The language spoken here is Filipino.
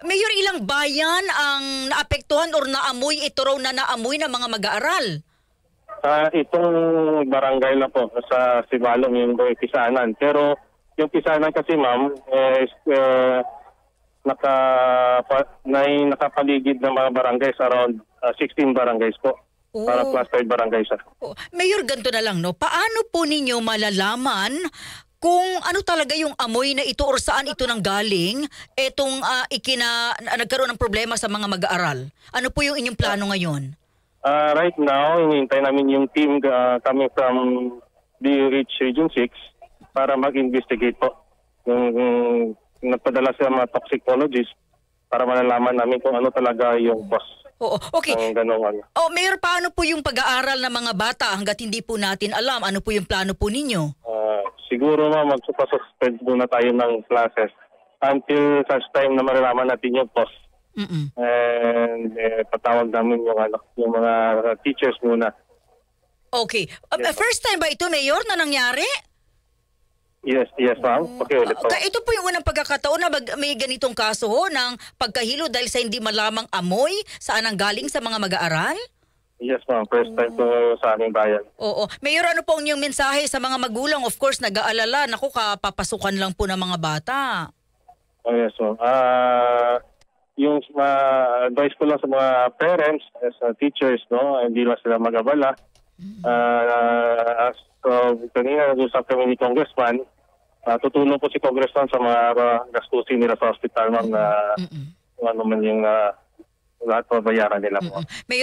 Mayor, ilang bayan ang naapektuhan or naamoy ito raw na naamoy ng mga mag-aaral? Itong barangay na po sa Sibalong yung Pisanan. Pero yung Pisanan kasi ma'am, nakapaligid ng mga barangays around 16 barangays po. Para cluster barangay siya. Mayor, ganito na lang, no? Paano po ninyo malalaman kung ano talaga yung amoy na ito or saan ito nanggaling, etong nagkaroon ng problema sa mga mag-aaral? Ano po yung inyong plano ngayon? Right now, hinihintay namin yung team coming from DOH Region 6 para mag-investigate po. Yung nagpadala sa mga toxicologists para malalaman namin kung ano talaga yung cause. Oo, okay. Ganun. Mayor, paano po yung pag-aaral ng mga bata hanggat hindi po natin alam? Ano po yung plano po ninyo? Siguro magsuspend muna tayo ng classes until such time na malalaman natin yung cause. And patawag namin yung mga teachers muna. Okay. First time ba ito, Mayor, na nangyari? Yes ma'am. Okay, ulit po. Ito po yung unang pagkakataon na may ganitong kaso ng pagkahilo dahil sa hindi malamang amoy saan ang galing sa mga mag-aaral? Yes ma'am, first time po sa aming bayan. Oo. Mayor, ano po ang inyong mensahe sa mga magulang? Of course, nag-aalala. Naku, kapapasukan lang po ng mga bata. Yes ma'am. Yung advice ko lang sa mga parents, as teachers, no, hindi lang sila mag-abala. So, kanina nag-usap kami ni Congressman, tutulong po si Congressman sa mga gastusin nila sa hospital, ma'am, na ano man yung lahat po bayaran nila po. Mayor,